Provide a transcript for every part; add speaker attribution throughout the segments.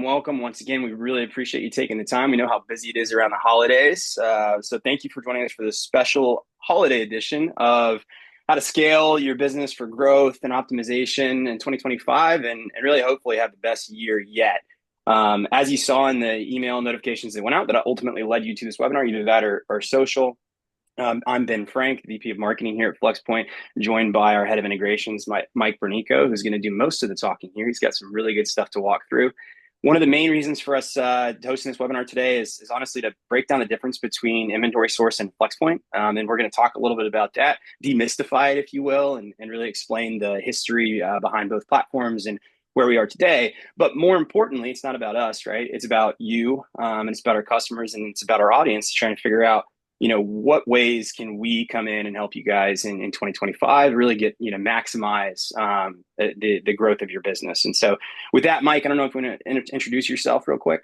Speaker 1: welcome. Once again, we really appreciate you taking the time. We know how busy it is around the holidays. So thank you for joining us for this special holiday edition of how to scale your business for growth and optimization in 2025 and really hopefully have the best year yet. As you saw in the email notifications that went out that ultimately led you to this webinar, either that or social. I'm Ben Frank, VP of Marketing here at Flexpoint, joined by our Head of Integrations, Mike Bernico, who's going to do most of the talking here. He's got some really good stuff to walk through. One of the main reasons for us hosting this webinar today is honestly to break down the difference between inventory source and Flexpoint. And we're going to talk a little bit about that, demystify it, if you will, and really explain the history behind both platforms and where we are today. But more importantly, it's not about us, right? It's about you, and it's about our customers, and it's about our audience trying to figure out what ways can we come in and help you guys in 2025 really get, maximize the growth of your business. And so with that, Mike, I don't know if you want to introduce yourself real quick.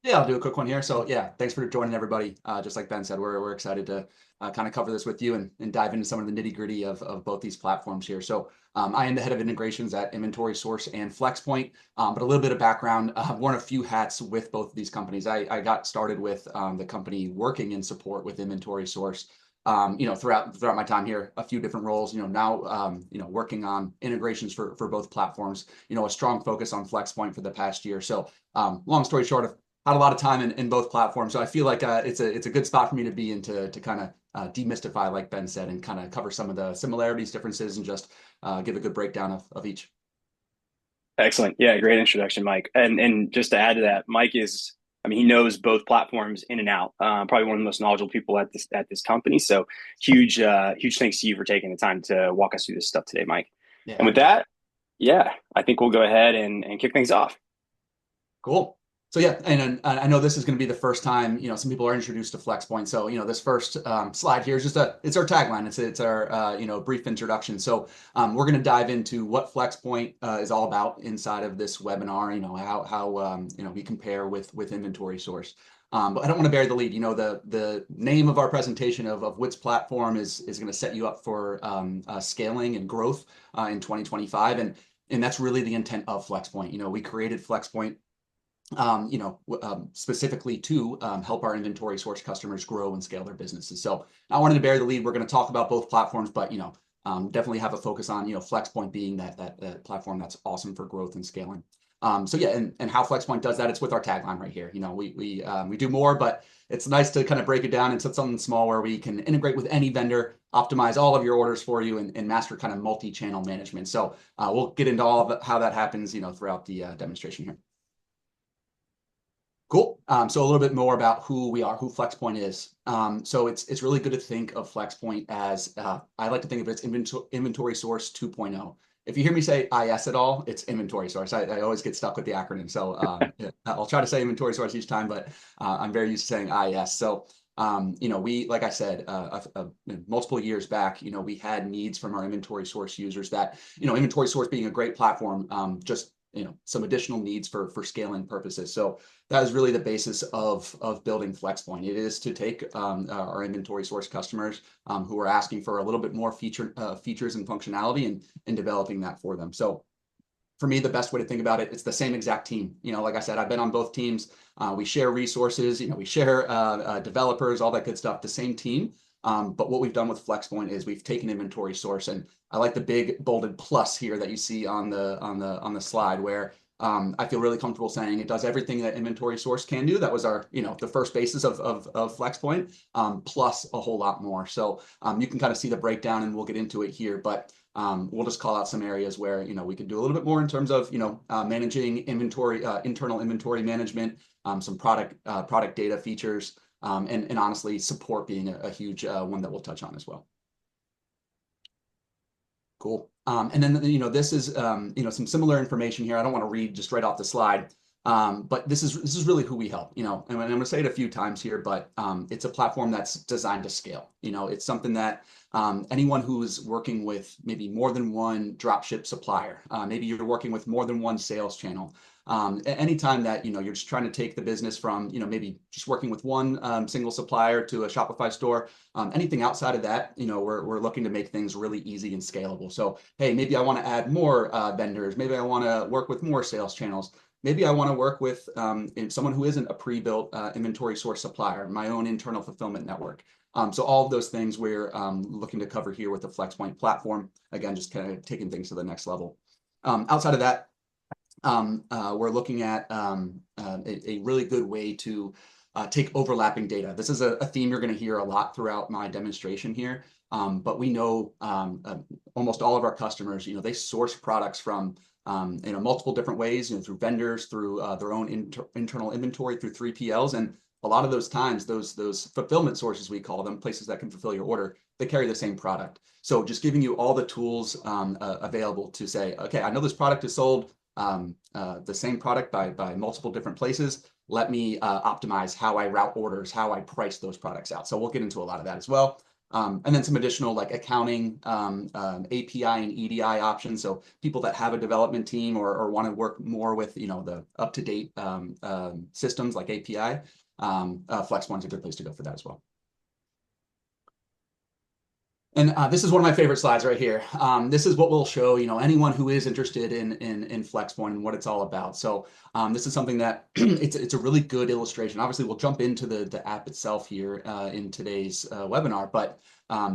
Speaker 2: Yeah, I'll do a quick one here. So yeah, thanks for joining everybody. Just like Ben said, we're excited to kind of cover this with you and dive into some of the nitty gritty of both these platforms here. So I am the head of integrations at Inventory Source and Flexpoint, but a little bit of background. I've worn a few hats with both of these companies. I got started with the company working in support with Inventory Source. Throughout my time here, a few different roles, now, working on integrations for both platforms, a strong focus on Flexpoint for the past year. So long story short, I've had a lot of time in both platforms. So I feel like it's a good spot for me to be in to kind of demystify, like Ben said, and kind of cover some of the similarities, differences, and just give a good breakdown of each.
Speaker 1: Excellent. Yeah, great introduction, Mike. And just to add to that, Mike he knows both platforms in and out. Probably one of the most knowledgeable people at this company. So huge thanks to you for taking the time to walk us through this stuff today, Mike.
Speaker 2: Yeah.
Speaker 1: And with that, yeah, I think we'll go ahead and kick things off.
Speaker 2: Cool. So yeah, and I know this is going to be the first time, some people are introduced to Flexpoint. So, this first slide here is just it's our tagline. It's our, brief introduction. So we're going to dive into what Flexpoint is all about inside of this webinar, how we compare with Inventory Source. But I don't want to bury the lead. The name of our presentation of which platform is going to set you up for scaling and growth in 2025. And that's really the intent of Flexpoint. We created Flexpoint specifically to help our Inventory Source customers grow and scale their businesses. So I wanted to bear the lead. We're going to talk about both platforms, but definitely have a focus on Flexpoint being that platform that's awesome for growth and scaling. So yeah, and how Flexpoint does that, it's with our tagline right here. We do more, but it's nice to kind of break it down into something small where we can integrate with any vendor, optimize all of your orders for you, and master kind of multi-channel management. So we'll get into all of how that happens, throughout the demonstration here. Cool. So a little bit more about who we are, who Flexpoint is. So it's really good to think of Flexpoint as, I like to think of it as Inventory Source 2.0. If you hear me say IS at all, it's Inventory Source. I always get stuck with the acronym. So yeah, I'll try to say Inventory Source each time, but I'm very used to saying IS. So we, like I said, multiple years back, we had needs from our Inventory Source users that, Inventory Source being a great platform, just some additional needs for scaling purposes. So that is really the basis of building Flexpoint. It is to take our Inventory Source customers who are asking for a little bit more features and functionality and developing that for them. So for me, the best way to think about it, it's the same exact team. Like I said, I've been on both teams. We share resources, we share developers, all that good stuff, the same team. But what we've done with Flexpoint is we've taken Inventory Source, and I like the big bolded plus here that you see on the slide, where I feel really comfortable saying it does everything that Inventory Source can do. That was our the first basis of Flexpoint, plus a whole lot more. So you can kind of see the breakdown, and we'll get into it here, but we'll just call out some areas where we could do a little bit more in terms of managing inventory, internal inventory management, some product data features. And honestly, support being a huge one that we'll touch on as well. Cool. And then, this is, some similar information here. I don't want to read just right off the slide, but this is really who we help, and I'm going to say it a few times here, but it's a platform that's designed to scale. It's something that anyone who's working with maybe more than one dropship supplier, maybe you're working with more than one sales channel, anytime that you're just trying to take the business from maybe just working with one single supplier to a Shopify store, anything outside of that, we're looking to make things really easy and scalable. So hey, maybe I want to add more vendors, maybe I want to work with more sales channels, maybe I want to work with someone who isn't a pre-built inventory source supplier, my own internal fulfillment network. So all of those things we're looking to cover here with the Flxpoint platform. Again, just kind of taking things to the next level. Outside of that, we're looking at a really good way to take overlapping data. This is a theme you're going to hear a lot throughout my demonstration here. But we know almost all of our customers, they source products from multiple different ways, through vendors, through their own internal inventory, through 3PLs, and a lot of those times, those fulfillment sources, we call them, places that can fulfill your order, they carry the same product. So just giving you all the tools available to say, okay, I know this product is sold the same product by multiple different places. Let me optimize how I route orders, how I price those products out. So we'll get into a lot of that as well. And then some additional like accounting, API and EDI options. So people that have a development team or want to work more with the up-to-date systems like API, Flxpoint's a good place to go for that as well. And this is one of my favorite slides right here. This is what we'll show, anyone who is interested in Flxpoint and what it's all about. So this is something that it's a really good illustration. Obviously, we'll jump into the app itself here in today's webinar, but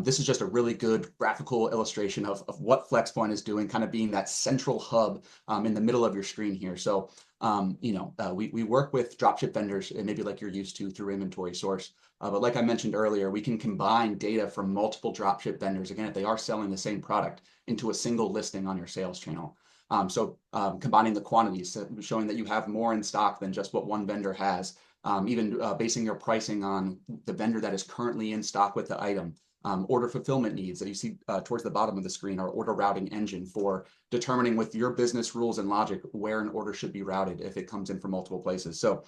Speaker 2: this is just a really good graphical illustration of what Flxpoint is doing, kind of being that central hub in the middle of your screen here. So we work with dropship vendors, and maybe like you're used to through inventory source. But like I mentioned earlier, we can combine data from multiple dropship vendors, again, if they are selling the same product, into a single listing on your sales channel. Combining the quantities, showing that you have more in stock than just what one vendor has, even basing your pricing on the vendor that is currently in stock with the item. Order fulfillment needs that you see towards the bottom of the screen, our order routing engine for determining with your business rules and logic where an order should be routed if it comes in from multiple places. So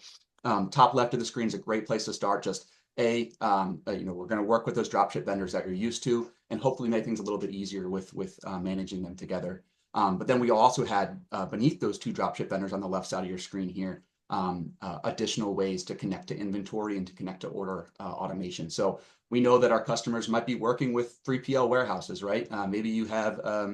Speaker 2: top left of the screen is a great place to start. Just we're going to work with those dropship vendors that you're used to, and hopefully make things a little bit easier with managing them together. But then we also had beneath those two dropship vendors on the left side of your screen here, additional ways to connect to inventory and to connect to order automation. So we know that our customers might be working with 3PL warehouses, right? Maybe you have a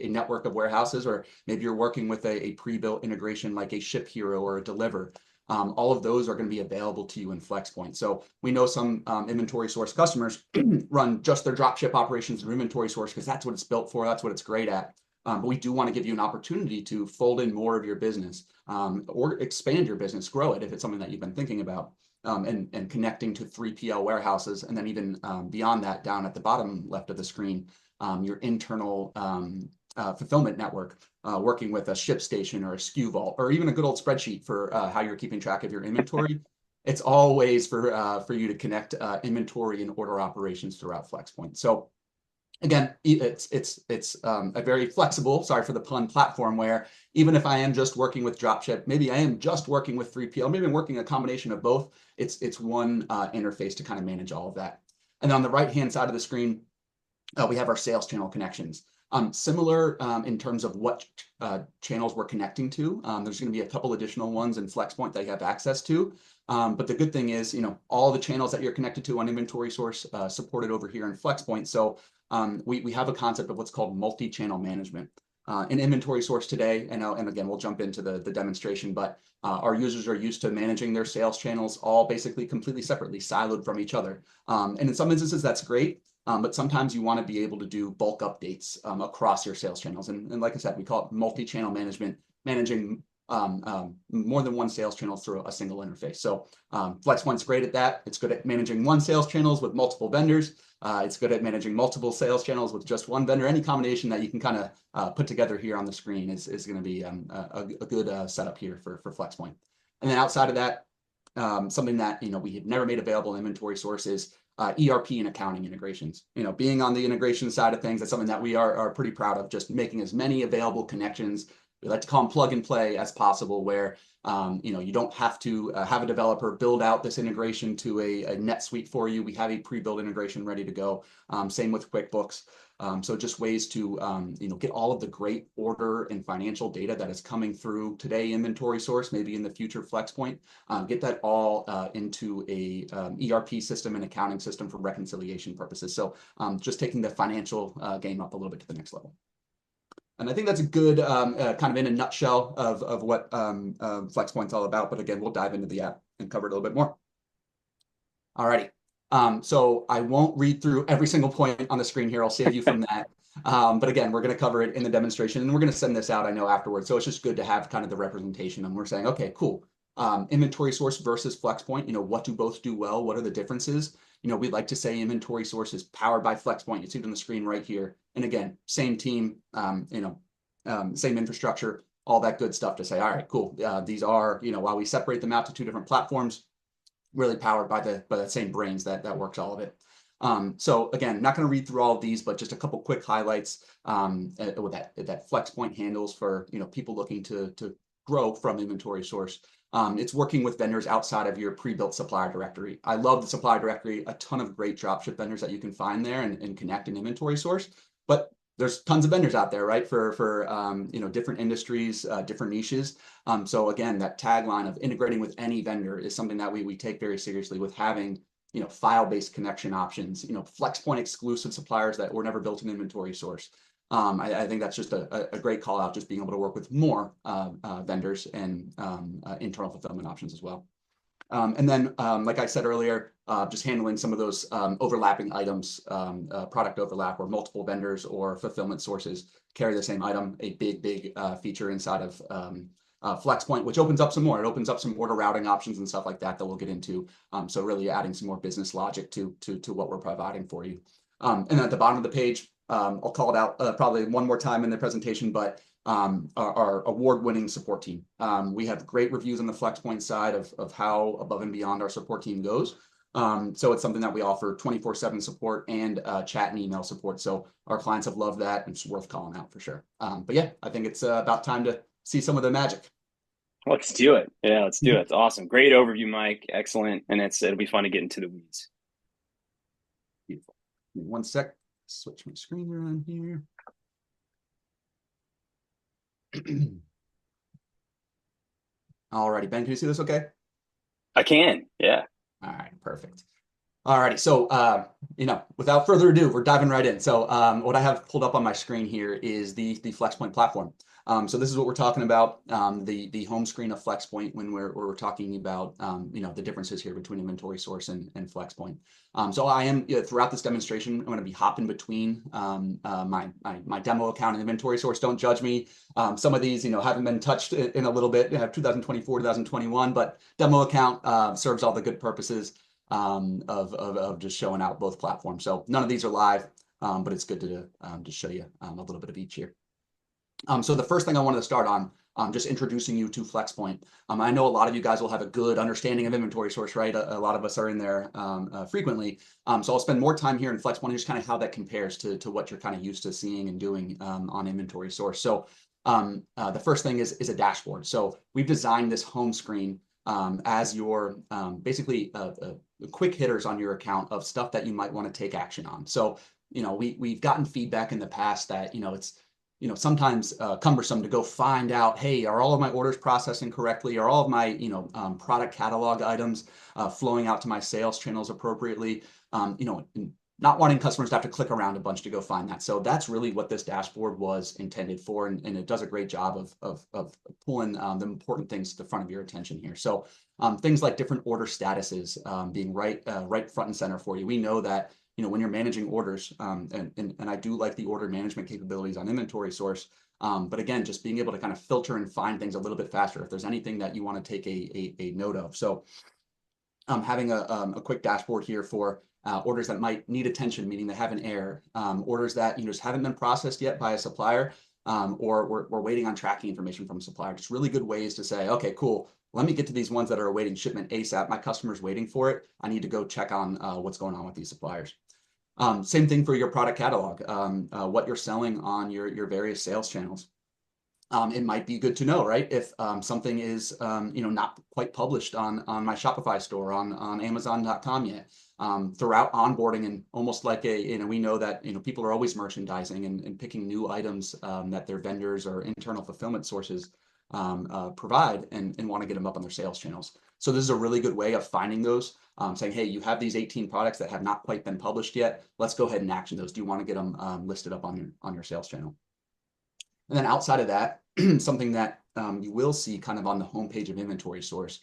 Speaker 2: network of warehouses, or maybe you're working with a pre-built integration like a Ship Hero or a Deliver. All of those are going to be available to you in Flxpoint. So we know some inventory source customers run just their dropship operations through inventory source because that's what it's built for, that's what it's great at. But we do want to give you an opportunity to fold in more of your business or expand your business, grow it if it's something that you've been thinking about, and connecting to 3PL warehouses. And then even beyond that, down at the bottom left of the screen, your internal fulfillment network, working with a ShipStation or a SKU Vault, or even a good old spreadsheet for how you're keeping track of your inventory. It's all ways for you to connect inventory and order operations throughout Flxpoint. So again, it's a very flexible, sorry for the pun, platform where even if I am just working with dropship, maybe I am just working with 3PL, maybe I'm working a combination of both. It's one interface to kind of manage all of that. And on the right-hand side of the screen, we have our sales channel connections. Similar in terms of what channels we're connecting to. There's going to be a couple additional ones in Flxpoint that you have access to. But the good thing is, all the channels that you're connected to on inventory source supported over here in Flxpoint. So we have a concept of what's called multi-channel management. In inventory source today, and again, we'll jump into the demonstration, but our users are used to managing their sales channels all basically completely separately, siloed from each other. And in some instances, that's great. But sometimes you want to be able to do bulk updates across your sales channels. And like I said, we call it multi-channel management, managing more than one sales channel through a single interface. So Flxpoint's great at that. It's good at managing one sales channels with multiple vendors. It's good at managing multiple sales channels with just one vendor. Any combination that you can kind of put together here on the screen is going to be a good setup here for Flxpoint. And then outside of that, something that we had never made available in inventory source is ERP and accounting integrations. Being on the integration side of things, that's something that we are pretty proud of, just making as many available connections. We like to call them plug and play as possible, where you don't have to have a developer build out this integration to a NetSuite for you. We have a pre-built integration ready to go. Same with QuickBooks. So just ways to get all of the great order and financial data that is coming through today inventory source, maybe in the future Flxpoint, get that all into a ERP system and accounting system for reconciliation purposes. So just taking the financial game up a little bit to the next level. And I think that's a good kind of in a nutshell of what Flexpoint's all about. But again, we'll dive into the app and cover it a little bit more. Alrighty. So I won't read through every single point on the screen here. I'll save you from that. But again, we're going to cover it in the demonstration, and we're going to send this out, I know, afterwards. So it's just good to have kind of the representation. And we're saying, okay, cool. Inventory source versus Flexpoint. What do both do well? What are the differences? We'd like to say inventory source is powered by Flexpoint. You see it on the screen right here. And again, same team, same infrastructure, all that good stuff to say, all right, cool. These are, while we separate them out to two different platforms, really powered by the same brains that works all of it. So again, not going to read through all of these, but just a couple quick highlights that Flexpoint handles for people looking to grow from inventory source. It's working with vendors outside of your pre-built supplier directory. I love the supplier directory, a ton of great dropship vendors that you can find there and connect in inventory source. But there's tons of vendors out there, right? For different industries, different niches. So again, that tagline of integrating with any vendor is something that we take very seriously with having file-based connection options, Flexpoint exclusive suppliers that were never built in inventory source. I think that's just a great call out, just being able to work with more vendors and internal fulfillment options as well. And then, like I said earlier, just handling some of those overlapping items, product overlap, or multiple vendors or fulfillment sources carry the same item, a big feature inside of Flexpoint, which opens up some more. It opens up some order routing options and stuff like that we'll get into. So really adding some more business logic to what we're providing for you. And at the bottom of the page, I'll call it out probably one more time in the presentation, but our award-winning support team. We have great reviews on the Flexpoint side of how above and beyond our support team goes. So it's something that we offer 24/7 support and chat and email support. So our clients have loved that, and it's worth calling out for sure. But yeah, I think it's about time to see some of the magic.
Speaker 1: Let's do it. Yeah, let's do it. It's awesome. Great overview, Mike. Excellent. And it'll be fun to get into the weeds.
Speaker 2: Beautiful. Give me one sec. Switch my screen around here. Alrighty, Ben, can you see this okay?
Speaker 1: I can. Yeah.
Speaker 2: All right, perfect. Alrighty, so without further ado, we're diving right in. So what I have pulled up on my screen here is the Flexpoint platform. So this is what we're talking about, the home screen of Flexpoint when we're talking about the differences here between inventory source and Flexpoint. So I am throughout this demonstration, I'm going to be hopping between my demo account and inventory source. Don't judge me. Some of these haven't been touched in a little bit, 2024, 2021, but demo account serves all the good purposes of just showing out both platforms. So none of these are live, but it's good to just show you a little bit of each here. So the first thing I wanted to start on, just introducing you to Flexpoint. I know a lot of you guys will have a good understanding of inventory source, right? A lot of us are in there frequently. So I'll spend more time here in Flexpoint, just kind of how that compares to what you're kind of used to seeing and doing on inventory source. So the first thing is a dashboard. So we've designed this home screen as your basically quick hitters on your account of stuff that you might want to take action on. So we've gotten feedback in the past that it's sometimes cumbersome to go find out, hey, are all of my orders processing correctly? Are all of my product catalog items flowing out to my sales channels appropriately? Not wanting customers to have to click around a bunch to go find that. So that's really what this dashboard was intended for, and it does a great job of pulling the important things to the front of your attention here. So things like different order statuses being right front and center for you. We know that when you're managing orders, and I do like the order management capabilities on inventory source, but again, just being able to kind of filter and find things a little bit faster if there's anything that you want to take a note of. So having a quick dashboard here for orders that might need attention, meaning they have an error, orders that just haven't been processed yet by a supplier, or we're waiting on tracking information from a supplier. Just really good ways to say, okay, cool. Let me get to these ones that are awaiting shipment ASAP. My customer's waiting for it. I need to go check on what's going on with these suppliers. Same thing for your product catalog, what you're selling on your various sales channels. It might be good to know, right? If something is not quite published on my Shopify store, on Amazon.com yet. Throughout onboarding, and almost like we know that people are always merchandising and picking new items that their vendors or internal fulfillment sources provide and want to get them up on their sales channels. So this is a really good way of finding those, saying, hey, you have these 18 products that have not quite been published yet. Let's go ahead and action those. Do you want to get them listed up on your sales channel? And then outside of that, something that you will see kind of on the homepage of Inventory Source,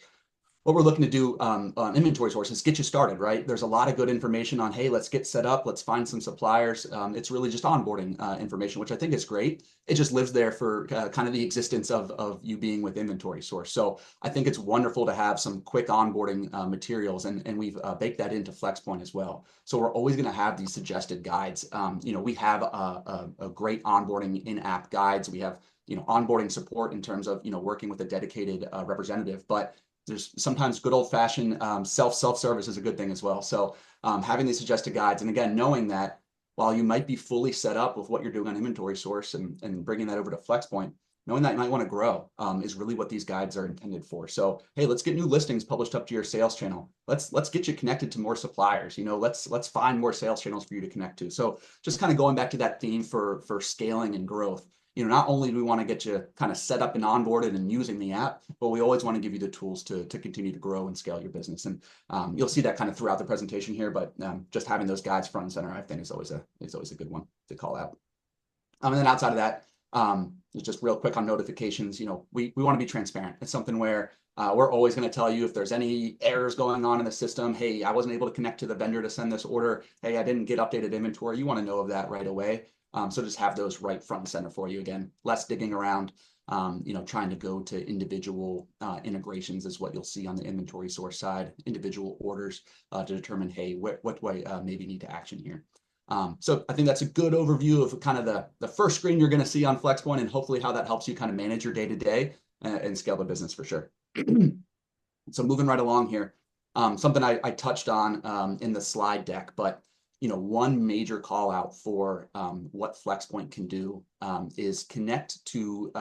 Speaker 2: what we're looking to do on Inventory Source is get you started, right? There's a lot of good information on, hey, let's get set up, let's find some suppliers. It's really just onboarding information, which I think is great. It just lives there for kind of the existence of you being with Inventory Source. So I think it's wonderful to have some quick onboarding materials, and we've baked that into Flexpoint as well. So we're always going to have these suggested guides. We have a great onboarding in-app guides. We have onboarding support in terms of working with a dedicated representative, but there's sometimes good old fashioned self-service is a good thing as well. So having these suggested guides, and again, knowing that while you might be fully set up with what you're doing on Inventory Source and bringing that over to Flexpoint, knowing that you might want to grow is really what these guides are intended for. So, hey, let's get new listings published up to your sales channel. Let's get you connected to more suppliers. Let's find more sales channels for you to connect to. So just kind of going back to that theme for scaling and growth. Not only do we want to get you kind of set up and onboarded and using the app, but we always want to give you the tools to continue to grow and scale your business. And you'll see that kind of throughout the presentation here, but just having those guides front and center, I think is always a good one to call out. And then outside of that, just real quick on notifications, we want to be transparent. It's something where we're always going to tell you if there's any errors going on in the system. Hey, I wasn't able to connect to the vendor to send this order. Hey, I didn't get updated inventory. You want to know of that right away. So just have those right front and center for you. Again, less digging around, trying to go to individual integrations is what you'll see on the Inventory Source side, individual orders to determine, hey, what do I maybe need to action here. So I think that's a good overview of kind of the first screen you're going to see on Flexpoint, and hopefully how that helps you kind of manage your day-to-day and scale the business for sure. So moving right along here, something I touched on in the slide deck, but one major call out for what Flexpoint can do is connect to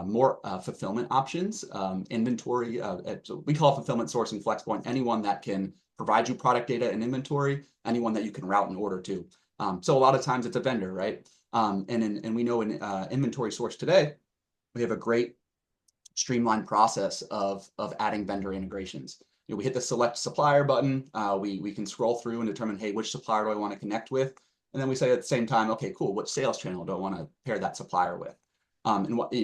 Speaker 2: more fulfillment options, inventory. So we call Fulfillment Source in Flexpoint anyone that can provide you product data and inventory, anyone that you can route an order to. So a lot of times it's a vendor, right? And we know in Inventory Source today, we have a great streamlined process of adding vendor integrations. We hit the select supplier button. We can scroll through and determine, hey, which supplier do I want to connect with? And then we say at the same time, okay, cool, what sales channel do I want to pair that supplier with? And what,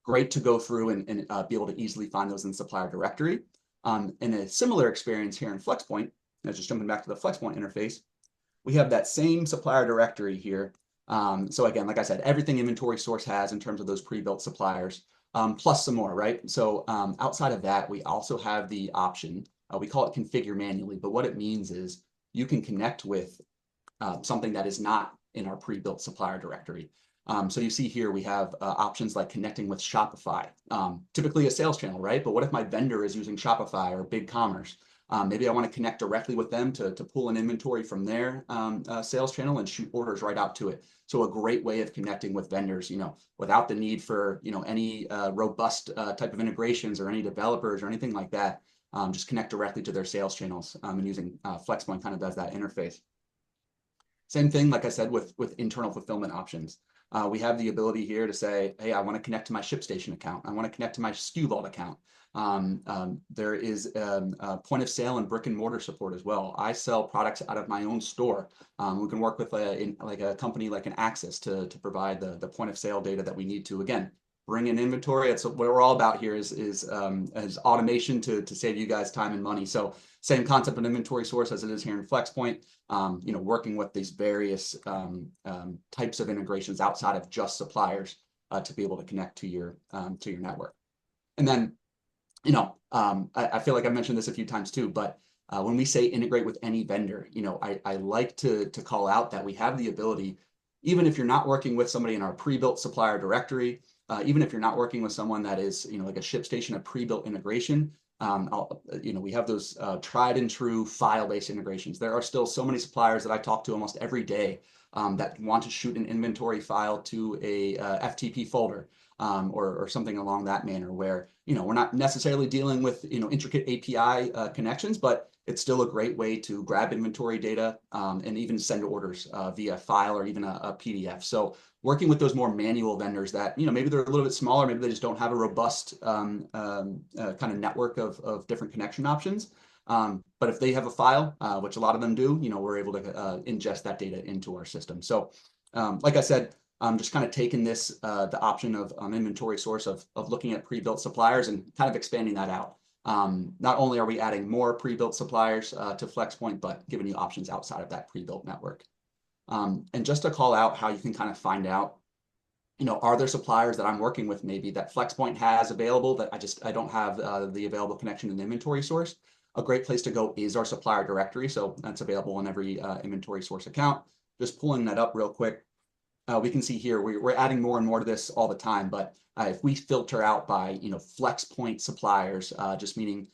Speaker 2: great to go through and be able to easily find those in the supplier directory. And a similar experience here in Flexpoint, just jumping back to the Flexpoint interface, we have that same supplier directory here. So again, like I said, everything Inventory Source has in terms of those pre-built suppliers. Plus some more, right? So outside of that, we also have the option, we call it configure manually, but what it means is you can connect with something that is not in our pre-built supplier directory. So you see here, we have options like connecting with Shopify, typically a sales channel, right? But what if my vendor is using Shopify or BigCommerce? Maybe I want to connect directly with them to pull an inventory from their sales channel and shoot orders right out to it. So a great way of connecting with vendors, without the need for, any robust type of integrations or any developers or anything like that. Just connect directly to their sales channels and using Flexpoint kind of does that interface. Same thing, like I said, with internal fulfillment options. We have the ability here to say, hey, I want to connect to my ShipStation account. I want to connect to my SKU Vault account. There is point of sale and brick and mortar support as well. I sell products out of my own store. We can work with a company like an Axis to provide the point of sale data that we need to, again, bring in inventory. That's what we're all about here is automation to save you guys time and money. So same concept of Inventory Source as it is here in Flexpoint, working with these various types of integrations outside of just suppliers to be able to connect to your network. And then, I feel like I mentioned this a few times too, but when we say integrate with any vendor, I like to call out that we have the ability, even if you're not working with somebody in our pre-built supplier directory, even if you're not working with someone that is, like a ShipStation, a pre-built integration, we have those tried and true file-based integrations. There are still so many suppliers that I talk to almost every day that want to shoot an inventory file to a FTP folder or something along that manner where, we're not necessarily dealing with, intricate API connections, but it's still a great way to grab inventory data and even send orders via file or even a PDF. So working with those more manual vendors that, maybe they're a little bit smaller, maybe they just don't have a robust kind of network of different connection options. But if they have a file, which a lot of them do, we're able to ingest that data into our system. So like I said, just kind of taking this, the option of inventory source of looking at pre-built suppliers and kind of expanding that out. Not only are we adding more pre-built suppliers to Flexpoint, but giving you options outside of that pre-built network. And just to call out how you can kind of find out, are there suppliers that I'm working with maybe that Flexpoint has available that I don't have the available connection in the inventory source? A great place to go is our supplier directory. So that's available on every inventory source account. Just pulling that up real quick. We can see here we're adding more and more to this all the time, but if we filter out by Flexpoint suppliers, just meaning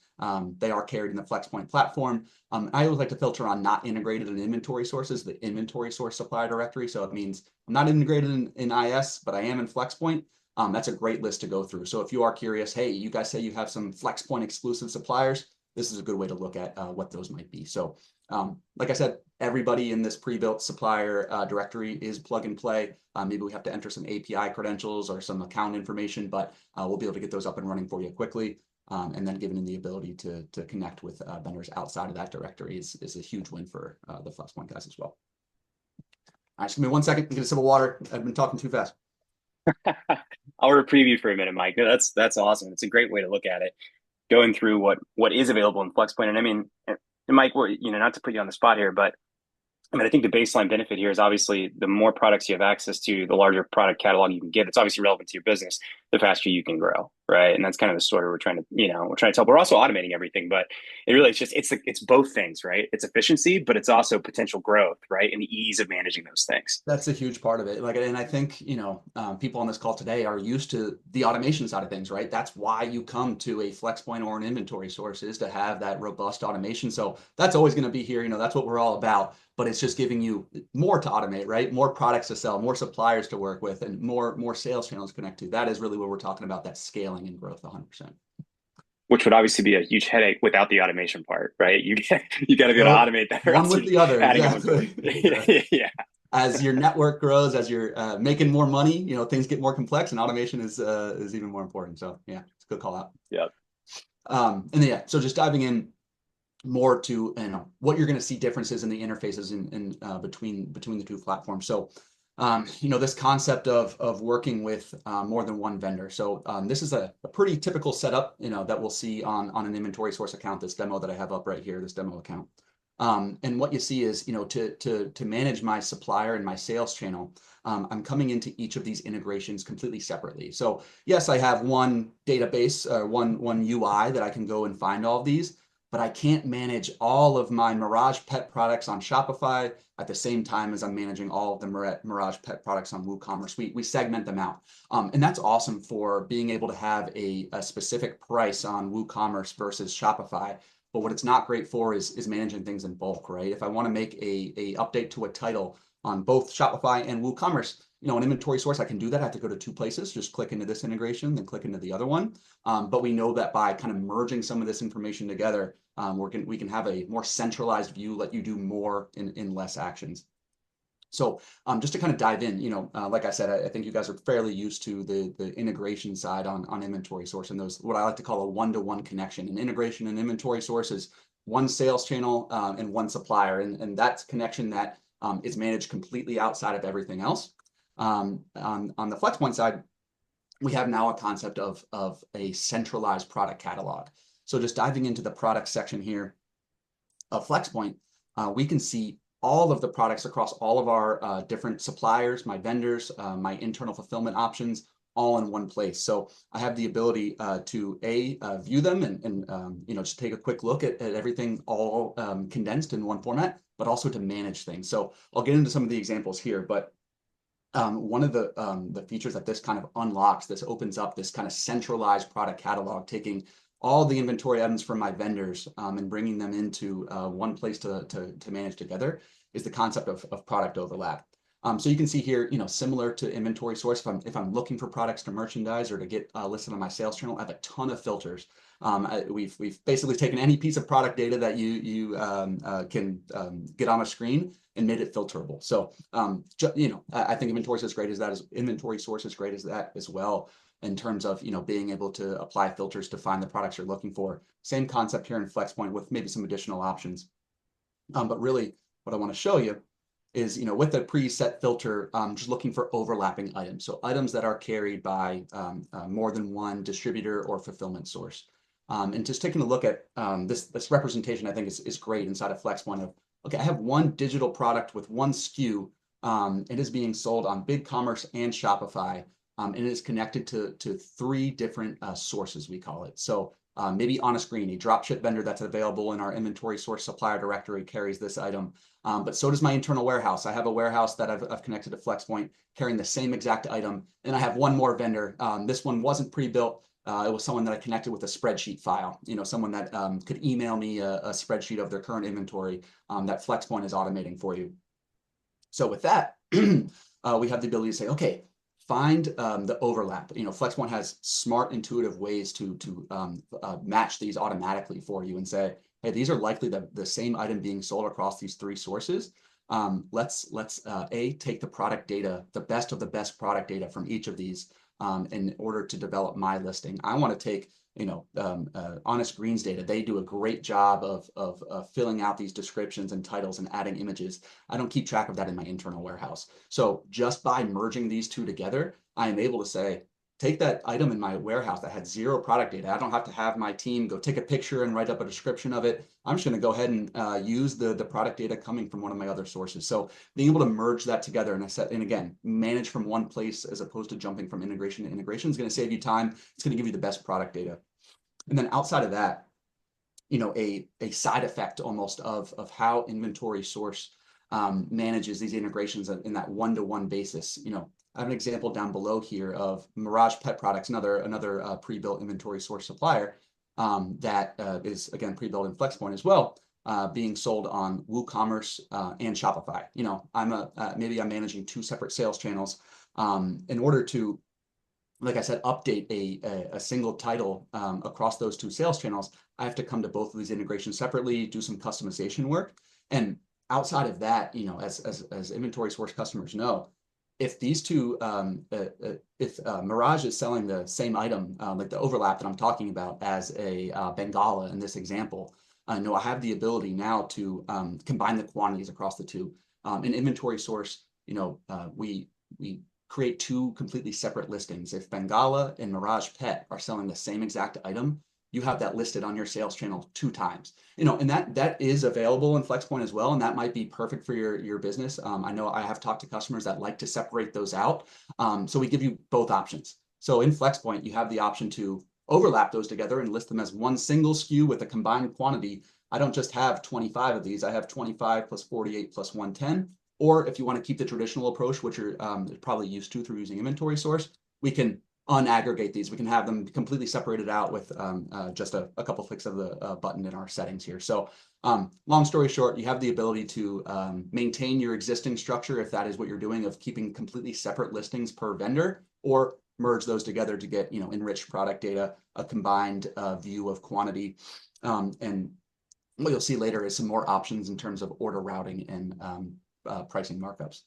Speaker 2: they are carried in the Flexpoint platform, I always like to filter on not integrated in inventory sources, the inventory source supplier directory. So it means I'm not integrated in IS, but I am in Flexpoint. That's a great list to go through. So if you are curious, hey, you guys say you have some Flexpoint exclusive suppliers, this is a good way to look at what those might be. So like I said, everybody in this pre-built supplier directory is plug and play. Maybe we have to enter some API credentials or some account information, but we'll be able to get those up and running for you quickly. And then giving them the ability to connect with vendors outside of that directory is a huge win for the Flexpoint guys as well. All right, just give me 1 second to get a sip of water. I've been talking too fast.
Speaker 1: I'll order preview for a minute, Mike. That's awesome. It's a great way to look at it, going through what is available in Flexpoint. And I mean, and Mike, not to put you on the spot here, but I mean, I think the baseline benefit here is obviously the more products you have access to, the larger product catalog you can get. It's obviously relevant to your business, the faster you can grow, right? And that's kind of the story we're trying to tell. We're also automating everything, but it really it's both things, right? It's efficiency, but it's also potential growth, right? And the ease of managing those things.
Speaker 2: That's a huge part of it. And I think, people on this call today are used to the automation side of things, right? That's why you come to a Flexpoint or an inventory source, is to have that robust automation. So that's always going to be here. That's what we're all about, but it's just giving you more to automate, right? More products to sell, more suppliers to work with, and more sales channels to connect to. That is really what we're talking about, that scaling and growth 100%.
Speaker 1: Which would obviously be a huge headache without the automation part, right? You got to be able to automate that.
Speaker 2: One with the other, exactly.
Speaker 1: Yeah.
Speaker 2: As your network grows, as you're making more money, things get more complex, and automation is even more important. So yeah, it's a good call out.
Speaker 1: Yeah.
Speaker 2: And then, yeah, so just diving in more to what you're going to see differences in the interfaces in between the two platforms. So this concept of working with more than one vendor. So this is a pretty typical setup, that we'll see on an inventory source account, this demo that I have up right here, this demo account. And what you see is, to manage my supplier and my sales channel, I'm coming into each of these integrations completely separately. So yes, I have one database, one UI that I can go and find all of these, but I can't manage all of my Mirage Pet products on Shopify at the same time as I'm managing all of the Mirage Pet products on WooCommerce. We segment them out. And that's awesome for being able to have a specific price on WooCommerce versus Shopify. But what it's not great for is managing things in bulk, right? If I want to make a update to a title on both Shopify and WooCommerce, an inventory source, I can do that. I have to go to two places, just click into this integration, then click into the other one. But we know that by kind of merging some of this information together, we can have a more centralized view, let you do more in less actions. So just to kind of dive in, like I said, I think you guys are fairly used to the integration side on inventory source, and those what I like to call a one-to-one connection. An integration and inventory source is one sales channel and one supplier, and that's connection that is managed completely outside of everything else. On the Flexpoint side, we have now a concept of a centralized product catalog. So just diving into the product section here of Flexpoint, we can see all of the products across all of our different suppliers, my vendors, my internal fulfillment options, all in one place. So I have the ability to view them and just take a quick look at everything all condensed in one format, but also to manage things. So I'll get into some of the examples here, but one of the features that this kind of unlocks, this opens up this kind of centralized product catalog, taking all the inventory items from my vendors and bringing them into one place to manage together, is the concept of product overlap. So you can see here, similar to inventory source, if I'm looking for products to merchandise or to get listed on my sales channel, I have a ton of filters. We've basically taken any piece of product data that you can get on a screen and made it filterable. So I think inventory source is great as that. Inventory source is great as that as well, in terms of being able to apply filters to find the products you're looking for. Same concept here in Flexpoint with maybe some additional options. But really, what I want to show you is, with a preset filter, just looking for overlapping items. So items that are carried by more than one distributor or fulfillment source. And just taking a look at this representation, I think is great inside of Flexpoint of, okay, I have one digital product with one SKU. It is being sold on BigCommerce and Shopify. And it is connected to three different sources, we call it. So maybe on a screen, a dropship vendor that's available in our inventory source supplier directory carries this item. But so does my internal warehouse. I have a warehouse that I've connected to Flexpoint carrying the same exact item. And I have one more vendor. This one wasn't pre-built. It was someone that I connected with a spreadsheet file, someone that could email me a spreadsheet of their current inventory that Flexpoint is automating for you. So with that, we have the ability to say, okay, find the overlap. Flexpoint has smart, intuitive ways to match these automatically for you and say, hey, these are likely the same item being sold across these three sources. Let's take the product data, the best of the best product data from each of these in order to develop my listing. I want to take Honest Greens data. They do a great job of filling out these descriptions and titles and adding images. I don't keep track of that in my internal warehouse. So just by merging these two together, I am able to say, take that item in my warehouse that had zero product data. I don't have to have my team go take a picture and write up a description of it. I'm just going to go ahead and use the product data coming from one of my other sources. So being able to merge that together and again, manage from one place as opposed to jumping from integration to integration is going to save you time. It's going to give you the best product data. And then outside of that, a side effect almost of how inventory source manages these integrations in that one-to-one basis. I have an example down below here of Mirage Pet Products, another pre-built inventory source supplier that is again pre-built in Flexpoint as well, being sold on WooCommerce and Shopify. Maybe I'm managing two separate sales channels in order to, like I said, update a single title across those two sales channels. I have to come to both of these integrations separately, do some customization work. And outside of that, as inventory source customers know, if these two, if Mirage is selling the same item, like the overlap that I'm talking about as a Bengala in this example, I have the ability now to combine the quantities across the two. In inventory source, we create two completely separate listings. If Bengala and Mirage Pet are selling the same exact item, you have that listed on your sales channel 2 times. And that is available in Flexpoint as well, and that might be perfect for your business. I know I have talked to customers that like to separate those out. So we give you both options. So in Flexpoint, you have the option to overlap those together and list them as one single SKU with a combined quantity. I don't just have 25 of these, I have 25 plus 48 plus 110. Or if you want to keep the traditional approach, which you're probably used to through using inventory source, we can unaggregate these. We can have them completely separated out with just a couple clicks of the button in our settings here. So long story short, you have the ability to maintain your existing structure if that is what you're doing, of keeping completely separate listings per vendor, or merge those together to get enriched product data, a combined view of quantity. And what you'll see later is some more options in terms of order routing and pricing markups.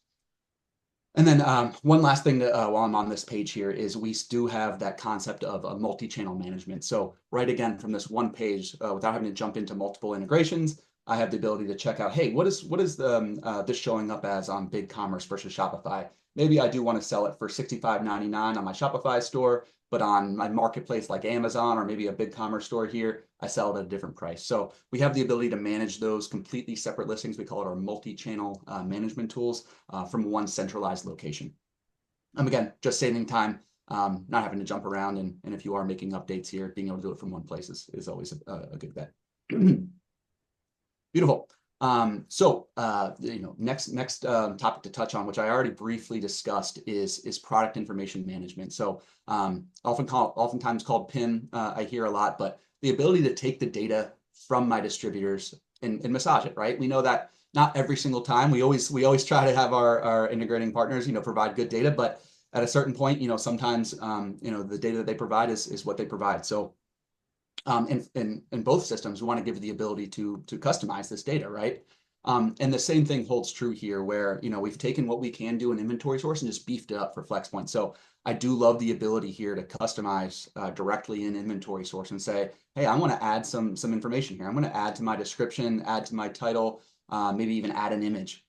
Speaker 2: And then one last thing that, while I'm on this page here, is we do have that concept of a multi-channel management. So right again, from this one page, without having to jump into multiple integrations, I have the ability to check out, hey, what is this showing up as on BigCommerce versus Shopify? Maybe I do want to sell it for $65.99 on my Shopify store, but on my marketplace like Amazon or maybe a BigCommerce store here, I sell it at a different price. So we have the ability to manage those completely separate listings. We call it our multi-channel management tools from one centralized location. Again, just saving time, not having to jump around. And if you are making updates here, being able to do it from one place is always a good bet. Beautiful. Next topic to touch on, which I already briefly discussed, is product information management. So oftentimes called PIM, I hear a lot, but the ability to take the data from my distributors and massage it, right? We know that not every single time. We always try to have our integrating partners, provide good data, but at a certain point, sometimes the data that they provide is what they provide. So in both systems, we want to give the ability to customize this data, right? And the same thing holds true here, where we've taken what we can do in inventory source and just beefed it up for Flexpoint. So I do love the ability here to customize directly in inventory source and say, hey, I want to add some information here. I'm going to add to my description, add to my title, maybe even add an image.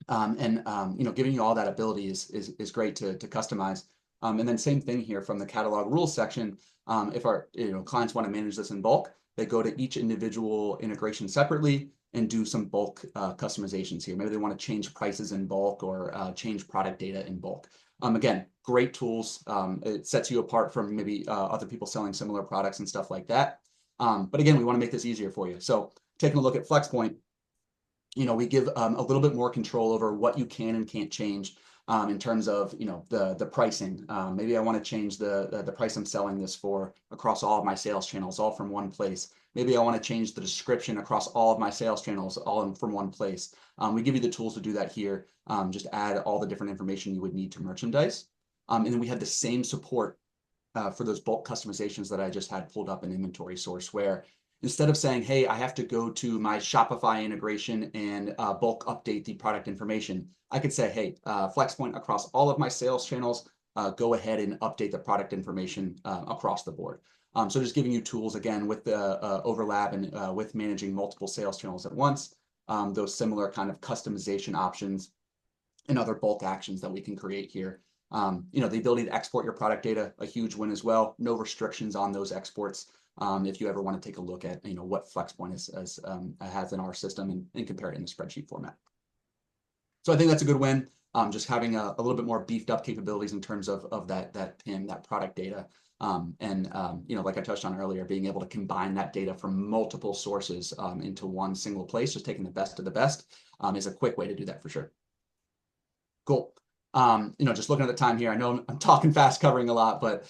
Speaker 2: Giving you all that ability is great to customize. And then same thing here from the catalog rules section. If our clients want to manage this in bulk, they go to each individual integration separately and do some bulk customizations here. Maybe they want to change prices in bulk or change product data in bulk. Again, great tools. It sets you apart from maybe other people selling similar products and stuff like that. But again, we want to make this easier for you. So taking a look at Flexpoint, we give a little bit more control over what you can and can't change in terms of the pricing. Maybe I want to change the price I'm selling this for across all of my sales channels, all from one place. Maybe I want to change the description across all of my sales channels, all from one place. We give you the tools to do that here. Just add all the different information you would need to merchandise. And then we have the same support for those bulk customizations that I just had pulled up in Inventory Source, where instead of saying, hey, I have to go to my Shopify integration and bulk update the product information, I could say, hey, Flexpoint across all of my sales channels, go ahead and update the product information across the board. So just giving you tools, again, with the overlap and with managing multiple sales channels at once, those similar kind of customization options and other bulk actions that we can create here. The ability to export your product data, a huge win as well. No restrictions on those exports. If you ever want to take a look at what Flexpoint has in our system and compare it in the spreadsheet format. So I think that's a good win. Just having a little bit more beefed up capabilities in terms of that PIM, that product data. Like I touched on earlier, being able to combine that data from multiple sources into one single place, just taking the best of the best is a quick way to do that for sure. Cool. Just looking at the time here, I know I'm talking fast, covering a lot, but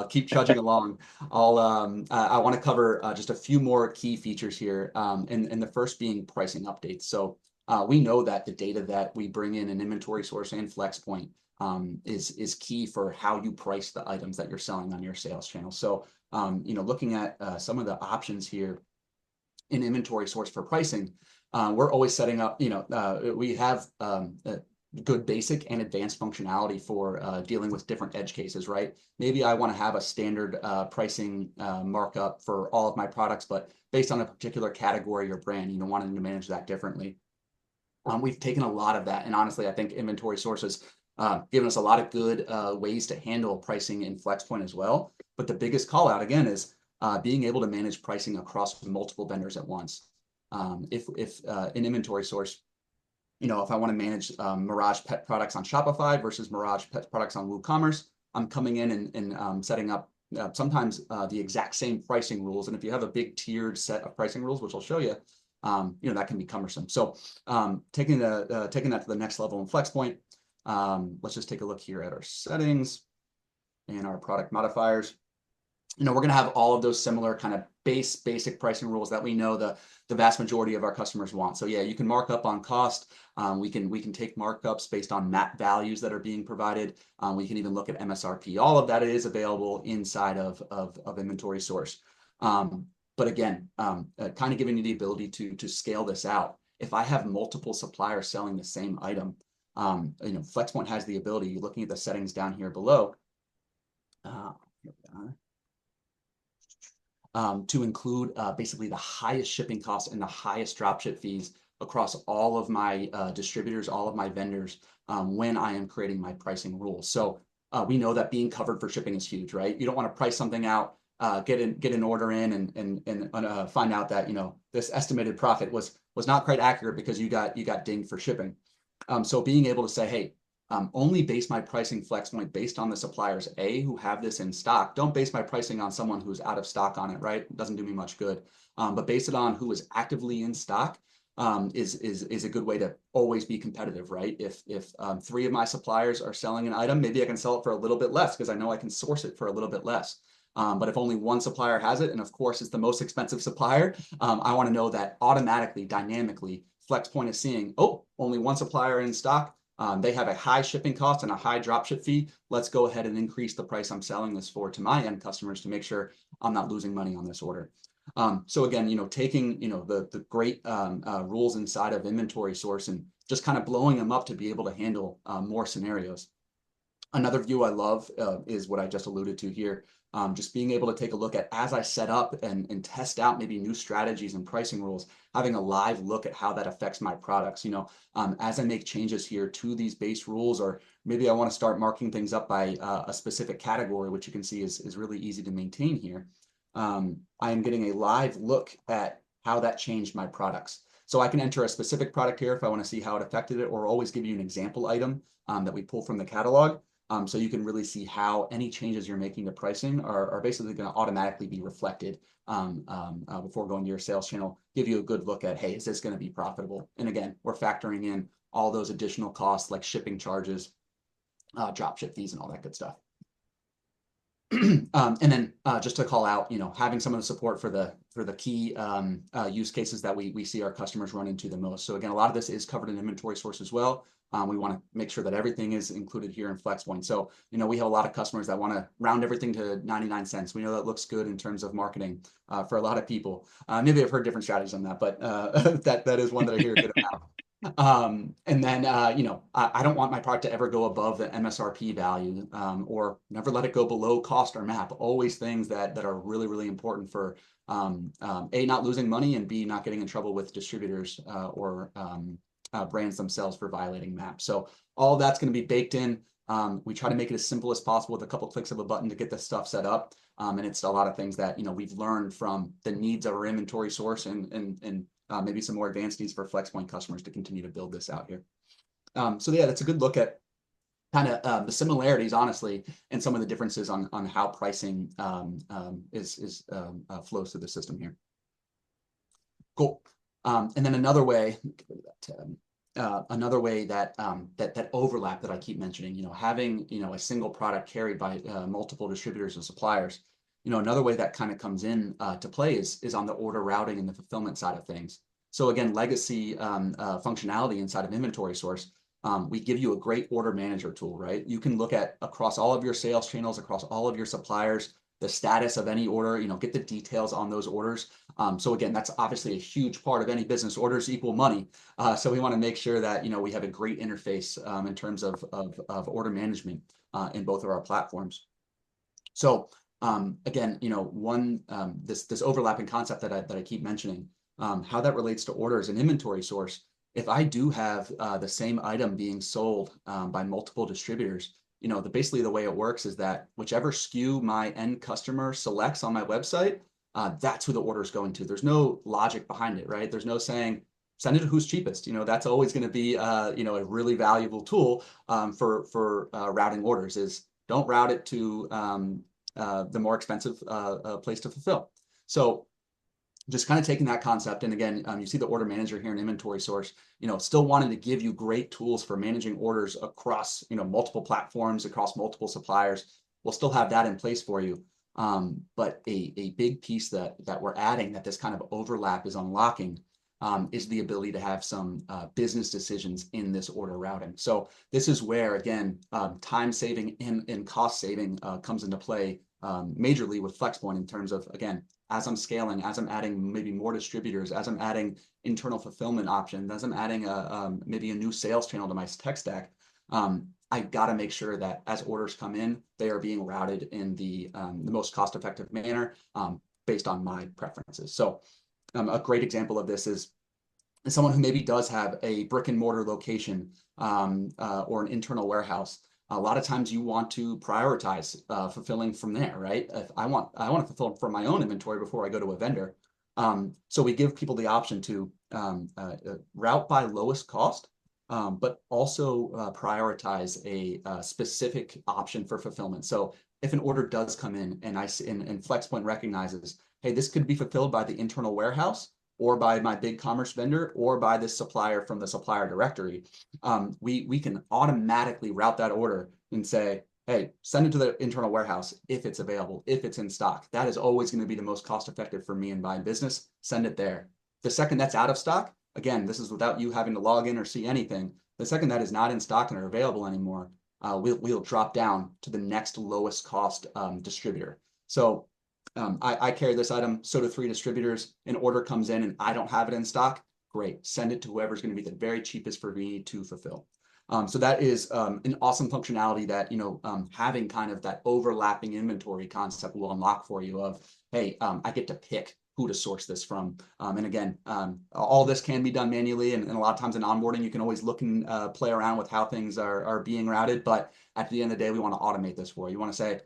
Speaker 2: keep trudging along. I want to cover just a few more key features here, and the first being pricing updates. So we know that the data that we bring in an Inventory Source and Flexpoint is key for how you price the items that you're selling on your sales channel. So looking at some of the options here in Inventory Source for pricing, we're always setting up. We have good basic and advanced functionality for dealing with different edge cases, right? Maybe I want to have a standard pricing markup for all of my products, but based on a particular category or brand, wanting to manage that differently. We've taken a lot of that, and honestly, I think Inventory Sources given us a lot of good ways to handle pricing in Flexpoint as well. But the biggest call out again is being able to manage pricing across multiple vendors at once. If in Inventory Source, if I want to manage Mirage Pet products on Shopify versus Mirage Pet products on WooCommerce, I'm coming in and setting up sometimes the exact same pricing rules. And if you have a big tiered set of pricing rules, which I'll show you, that can be cumbersome. So taking that to the next level in Flexpoint, let's just take a look here at our settings and our product modifiers. We're going to have all of those similar kind of basic pricing rules that we know the vast majority of our customers want. So yeah, you can mark up on cost. We can take markups based on map values that are being provided. We can even look at MSRP. All of that is available inside of Inventory Source. But again, kind of giving you the ability to scale this out. If I have multiple suppliers selling the same item, Flexpoint has the ability, looking at the settings down here below, to include basically the highest shipping costs and the highest dropship fees across all of my distributors, all of my vendors, when I am creating my pricing rules. So we know that being covered for shipping is huge, right? You don't want to price something out, get an order in and find out that this estimated profit was not quite accurate because you got dinged for shipping. So being able to say, hey, only base my pricing Flexpoint based on the suppliers who have this in stock. Don't base my pricing on someone who's out of stock on it, right? It doesn't do me much good. But base it on who is actively in stock is a good way to always be competitive, right? If 3 of my suppliers are selling an item, maybe I can sell it for a little bit less because I know I can source it for a little bit less. But if only one supplier has it, and of course it's the most expensive supplier, I want to know that automatically, dynamically, Flexpoint is seeing, oh, only one supplier in stock. They have a high shipping cost and a high dropship fee. Let's go ahead and increase the price I'm selling this for to my end customers to make sure I'm not losing money on this order. So again, taking the great rules inside of Inventory Source and just kind of blowing them up to be able to handle more scenarios. Another view I love is what I just alluded to here. Just being able to take a look at as I set up and test out maybe new strategies and pricing rules, having a live look at how that affects my products. As I make changes here to these base rules, or maybe I want to start marking things up by a specific category, which you can see is really easy to maintain here. I am getting a live look at how that changed my products. So I can enter a specific product here if I want to see how it affected it, or always give you an example item that we pull from the catalog. So you can really see how any changes you're making to pricing are basically going to automatically be reflected before going to your sales channel, give you a good look at, hey, is this going to be profitable? And again, we're factoring in all those additional costs like shipping charges, dropship fees, and all that good stuff. And then just to call out, having some of the support for the key use cases that we see our customers run into the most. So again, a lot of this is covered in inventory source as well. We want to make sure that everything is included here in Flxpoint. So, we have a lot of customers that want to round everything to 99 cents. We know that looks good in terms of marketing for a lot of people. Maybe I've heard different strategies on that, but that is one that I hear a good amount. And then, I don't want my product to ever go above the MSRP value, or never let it go below cost or MAP. Always things that are really, really important for A, not losing money, and B, not getting in trouble with distributors or brands themselves for violating MAP. So all that's going to be baked in. We try to make it as simple as possible with a couple clicks of a button to get this stuff set up. And it's a lot of things that, we've learned from the needs of our inventory source and maybe some more advanced needs for Flxpoint customers to continue to build this out here. So yeah, that's a good look at kind of the similarities, honestly, and some of the differences on how pricing flows through the system here. Cool. And then another way that overlap that I keep mentioning, having a single product carried by multiple distributors and suppliers. Another way that kind of comes in to play is on the order routing and the fulfillment side of things. So again, legacy functionality inside of inventory source, we give you a great order manager tool, right? You can look at across all of your sales channels, across all of your suppliers, the status of any order, get the details on those orders. So again, that's obviously a huge part of any business. Orders equal money. So we want to make sure that, we have a great interface in terms of order management in both of our platforms. So again, this overlapping concept that I keep mentioning, how that relates to orders and inventory source. If I do have the same item being sold by multiple distributors, basically the way it works is that whichever SKU my end customer selects on my website, that's who the order is going to. There's no logic behind it, right? There's no saying, send it to who's cheapest. That's always going to be, a really valuable tool for routing orders. Is don't route it to the more expensive place to fulfill. So just kind of taking that concept, and again, you see the order manager here in inventory source, still wanting to give you great tools for managing orders across, multiple platforms, across multiple suppliers. We'll still have that in place for you. But a big piece that we're adding that this kind of overlap is unlocking is the ability to have some business decisions in this order routing. So this is where, again, time saving and cost saving comes into play majorly with Flxpoint in terms of, again, as I'm scaling, as I'm adding maybe more distributors, as I'm adding internal fulfillment options, as I'm adding maybe a new sales channel to my tech stack, I got to make sure that as orders come in, they are being routed in the most cost-effective manner based on my preferences. So a great example of this is someone who maybe does have a brick and mortar location or an internal warehouse. A lot of times you want to prioritize fulfilling from there, right? If I want to fulfill from my own inventory before I go to a vendor. So we give people the option to route by lowest cost, but also prioritize a specific option for fulfillment. So if an order does come in and Flxpoint recognizes, hey, this could be fulfilled by the internal warehouse or by my big commerce vendor or by this supplier from the supplier directory, we can automatically route that order and say, hey, send it to the internal warehouse if it's available, if it's in stock. That is always going to be the most cost effective for me and my business. Send it there. The second that's out of stock, again, this is without you having to log in or see anything. The second that is not in stock and are available anymore, we'll drop down to the next lowest cost distributor. So I carry this item, so do 3 distributors. An order comes in and I don't have it in stock. Great, send it to whoever's going to be the very cheapest for me to fulfill. So that is an awesome functionality that, having kind of that overlapping inventory concept will unlock for you of, hey, I get to pick who to source this from. And again, all this can be done manually. And a lot of times in onboarding, you can always look and play around with how things are being routed. But at the end of the day, we want to automate this for you. You want to say,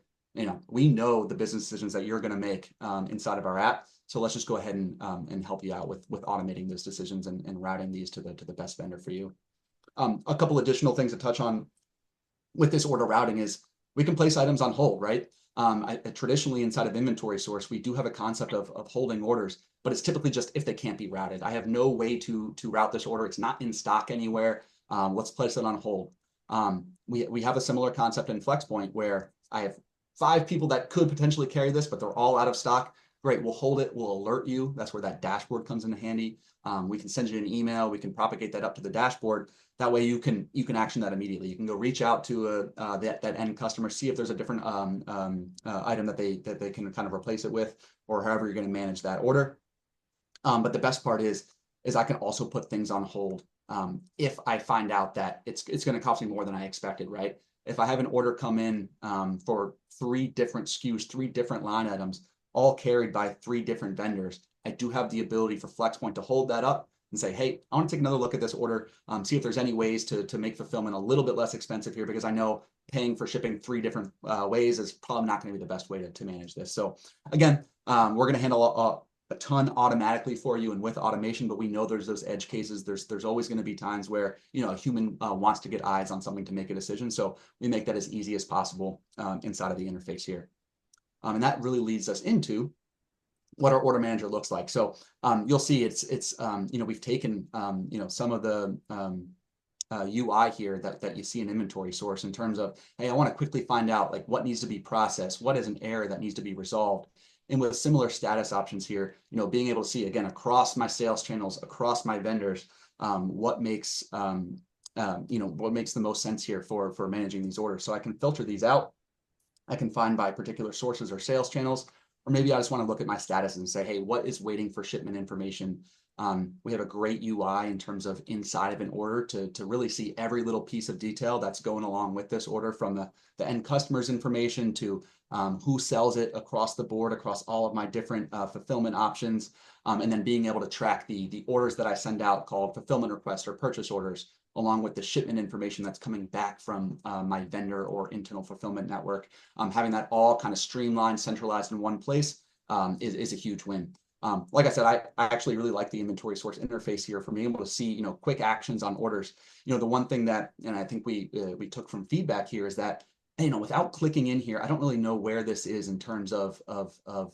Speaker 2: we know the business decisions that you're going to make inside of our app. So let's just go ahead and help you out with automating those decisions and routing these to the best vendor for you. A couple additional things to touch on with this order routing is we can place items on hold, right? Traditionally inside of inventory source, we do have a concept of holding orders, but it's typically just if they can't be routed. I have no way to route this order. It's not in stock anywhere. Let's place it on hold. We have a similar concept in Flxpoint where I have 5 people that could potentially carry this, but they're all out of stock. Great, we'll hold it, we'll alert you. That's where that dashboard comes in handy. We can send you an email, we can propagate that up to the dashboard. That way you can action that immediately. You can go reach out to that end customer, see if there's a different item that they can kind of replace it with, or however you're going to manage that order. But the best part is I can also put things on hold if I find out that it's going to cost me more than I expected, right? If I have an order come in for 3 different SKUs, 3 different line items, all carried by 3 different vendors, I do have the ability for Flxpoint to hold that up and say, hey, I want to take another look at this order, see if there's any ways to make fulfillment a little bit less expensive here, because I know paying for shipping 3 different ways is probably not going to be the best way to manage this. So again, we're going to handle a ton automatically for you and with automation, but we know there's those edge cases. There's always going to be times where a human wants to get eyes on something to make a decision. So we make that as easy as possible inside of the interface here. And that really leads us into what our order manager looks like. So you'll see it's we've taken some of the UI here that you see in inventory source in terms of, hey, I want to quickly find out like what needs to be processed, what is an error that needs to be resolved. And with similar status options here, being able to see again across my sales channels, across my vendors, what makes what makes the most sense here for managing these orders. So I can filter these out. I can find by particular sources or sales channels, or maybe I just want to look at my status and say, hey, what is waiting for shipment information? We have a great UI in terms of inside of an order to really see every little piece of detail that's going along with this order, from the end customer's information to who sells it across the board, across all of my different fulfillment options, and then being able to track the orders that I send out called fulfillment requests or purchase orders, along with the shipment information that's coming back from my vendor or internal fulfillment network. Having that all kind of streamlined, centralized in one place is a huge win. Like I said, I actually really like the inventory source interface here for being able to see, quick actions on orders. The one thing that, and I think we took from feedback here is that, without clicking in here, I don't really know where this is in terms of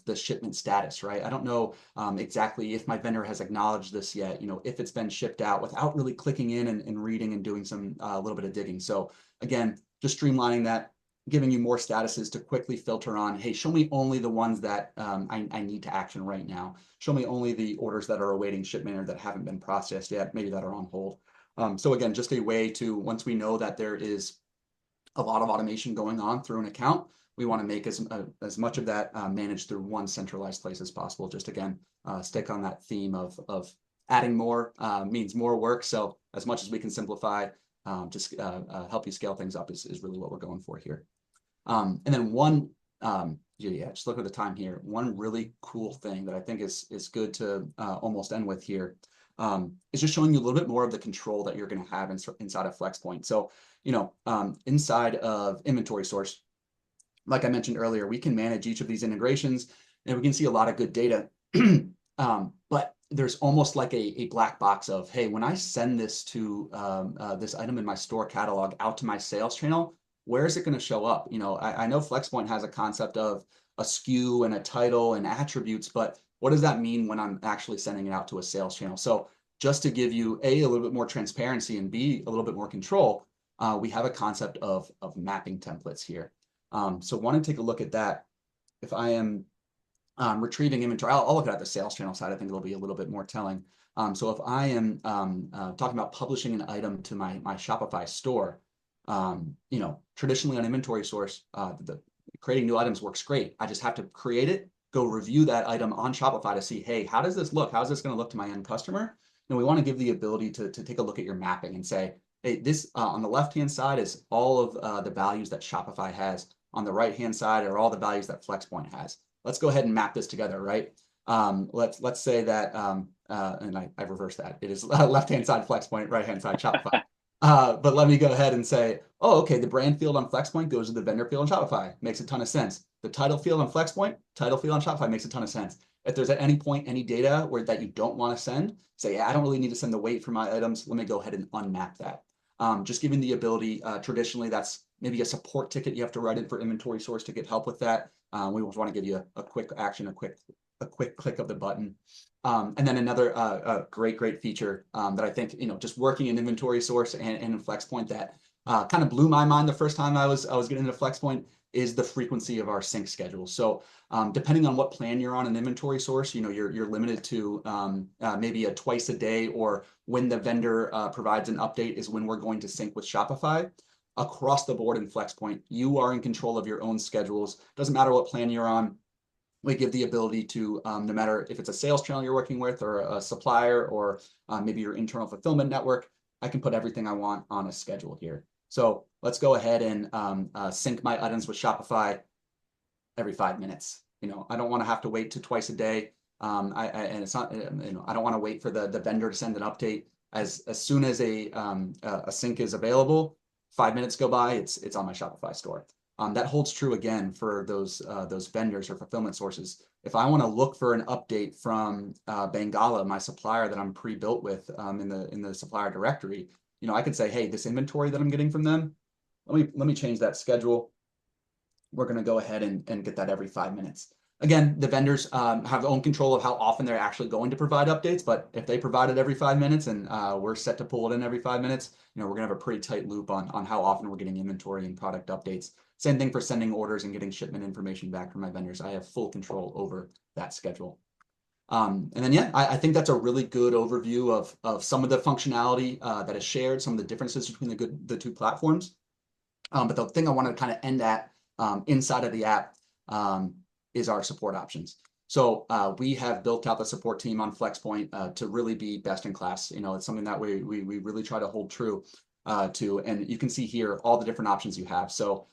Speaker 2: the shipment status, right? I don't know exactly if my vendor has acknowledged this yet, if it's been shipped out, without really clicking in and reading and doing some a little bit of digging. So again, just streamlining that, giving you more statuses to quickly filter on, hey, show me only the ones that I need to action right now. Show me only the orders that are awaiting shipment or that haven't been processed yet, maybe that are on hold. So again, just a way to, once we know that there is a lot of automation going on through an account, we want to make as much of that managed through one centralized place as possible. Just again, stick on that theme of adding more means more work. So as much as we can simplify, just help you scale things up is really what we're going for here. And then one, just look at the time here. One really cool thing that I think is good to almost end with here is just showing you a little bit more of the control that you're going to have inside of Flxpoint. So, inside of inventory source, like I mentioned earlier, we can manage each of these integrations and we can see a lot of good data. But there's almost like a black box of, hey, when I send this to this item in my store catalog out to my sales channel, where is it going to show up? I know Flxpoint has a concept of a SKU and a title and attributes, but what does that mean when I'm actually sending it out to a sales channel? So just to give you a little bit more transparency and B, a little bit more control, we have a concept of mapping templates here. So want to take a look at that. If I am retrieving inventory, I'll look at the sales channel side. I think it'll be a little bit more telling. So if I am talking about publishing an item to my Shopify store, traditionally on inventory source, the creating new items works great. I just have to create it, go review that item on Shopify to see, hey, how does this look? How is this going to look to my end customer? And we want to give the ability to take a look at your mapping and say, This on the left-hand side is all of the values that Shopify has. On the right-hand side are all the values that Flexpoint has. Let's go ahead and map this together, right? Let's say that, and I reversed that. It is left-hand side Flexpoint, right-hand side Shopify. But let me go ahead and say, oh, okay, the brand field on Flexpoint goes to the vendor field on Shopify. Makes a ton of sense. The title field on Flexpoint, title field on Shopify makes a ton of sense. If there's at any point any data where that you don't want to send, say, yeah, I don't really need to send the weight for my items. Let me go ahead and unmap that. Just giving the ability, traditionally, that's maybe a support ticket you have to write in for inventory source to get help with that. We just want to give you a quick action, a quick click of the button. And then another great feature that I think, just working in inventory source and in Flexpoint that kind of blew my mind the first time I was getting into Flexpoint is the frequency of our sync schedule. So depending on what plan you're on an inventory source, you're limited to maybe a twice a day, or when the vendor provides an update is when we're going to sync with Shopify. Across the board in Flexpoint, you are in control of your own schedules. Doesn't matter what plan you're on. We give the ability to, no matter if it's a sales channel you're working with or a supplier or maybe your internal fulfillment network, I can put everything I want on a schedule here. So let's go ahead and sync my items with Shopify every 5 minutes. I don't want to have to wait to twice a day. And it's not, I don't want to wait for the vendor to send an update. As soon as a sync is available, 5 minutes go by, it's on my Shopify store. That holds true again for those vendors or fulfillment sources. If I want to look for an update from Bengala, my supplier that I'm pre-built with in the supplier directory, I could say, hey, this inventory that I'm getting from them, let me change that schedule. We're going to go ahead and get that every 5 minutes. Again, the vendors have their own control of how often they're actually going to provide updates, but if they provide it every 5 minutes and we're set to pull it in every 5 minutes, we're going to have a pretty tight loop on how often we're getting inventory and product updates. Same thing for sending orders and getting shipment information back from my vendors. I have full control over that schedule. And then, yeah, I think that's a really good overview of some of the functionality that is shared, some of the differences between the two platforms. But the thing I want to kind of end at inside of the app is our support options. So we have built out the support team on Flexpoint to really be best in class. It's something that we really try to hold true to. And you can see here all the different options you have. So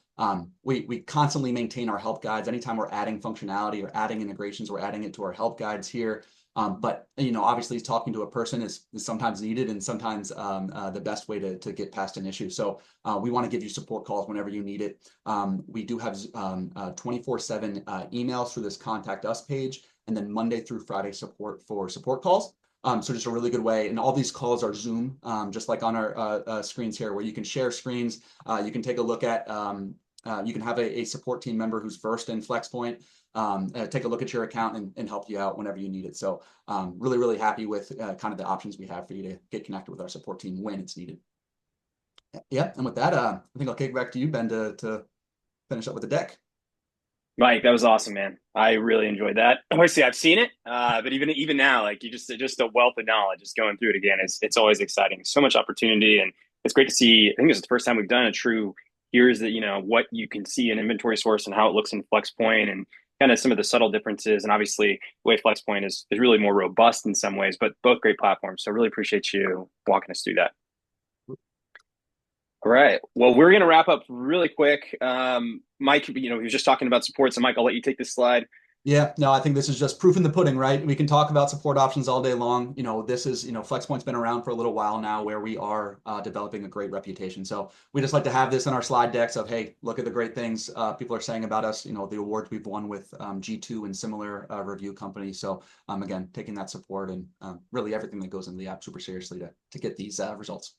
Speaker 2: we constantly maintain our help guides. Anytime we're adding functionality or adding integrations, we're adding it to our help guides here. But obviously talking to a person is sometimes needed and sometimes the best way to get past an issue. So we want to give you support calls whenever you need it. We do have 24/7 emails through this contact us page, and then Monday through Friday support for support calls. So just a really good way. And all these calls are Zoom, just like on our screens here, where you can share screens. You can take a look at, you can have a support team member who's versed in Flexpoint, take a look at your account and help you out whenever you need it. So really happy with kind of the options we have for you to get connected with our support team when it's needed. Yeah, and with that, I think I'll kick it back to you, Ben, to finish up with the deck.
Speaker 1: Mike, that was awesome, man. I really enjoyed that. Obviously, I've seen it, but even now, like you just a wealth of knowledge. Just going through it again, it's always exciting. So much opportunity, and it's great to see. I think it's the first time we've done a true. Here's the what you can see in inventory source and how it looks in Flexpoint, and kind of some of the subtle differences. And obviously, the way Flexpoint is really more robust in some ways, but both great platforms. So, I really appreciate you walking us through that. All right. Well, we're going to wrap up really quick. Mike, he was just talking about support. So, Mike, I'll let you take this slide.
Speaker 2: Yeah, no, I think this is just proof in the pudding, right? We can talk about support options all day long. This is, Flexpoint's been around for a little while now where we are developing a great reputation. So we just like to have this in our slide decks of, hey, look at the great things people are saying about us, the awards we've won with G2 and similar review companies. So again, taking that support and really everything that goes into the app super seriously to get these results.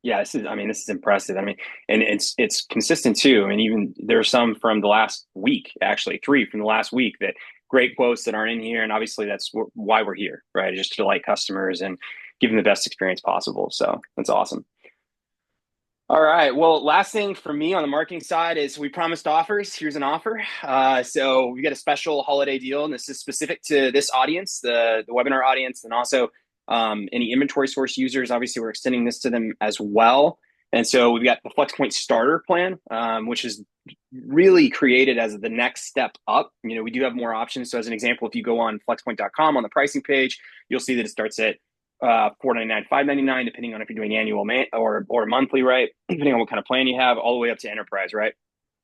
Speaker 1: Yeah, this is impressive. And it's consistent too. Even there's some from the last week, actually 3 from the last week, that great quotes that aren't in here. And obviously that's why we're here, right? Just to delight customers and give them the best experience possible. So that's awesome. All right. Well, last thing for me on the marketing side is we promised offers. Here's an offer. So we got a special holiday deal, and this is specific to this audience, the webinar audience, and also any inventory source users. Obviously, we're extending this to them as well. And so we've got the Flexpoint starter plan, which is really created as the next step up. We do have more options. So as an example, if you go on flexpoint.com on the pricing page, you'll see that it starts at $4.99, $5.99, depending on if you're doing annual or monthly, right? Depending on what kind of plan you have, all the way up to enterprise, right?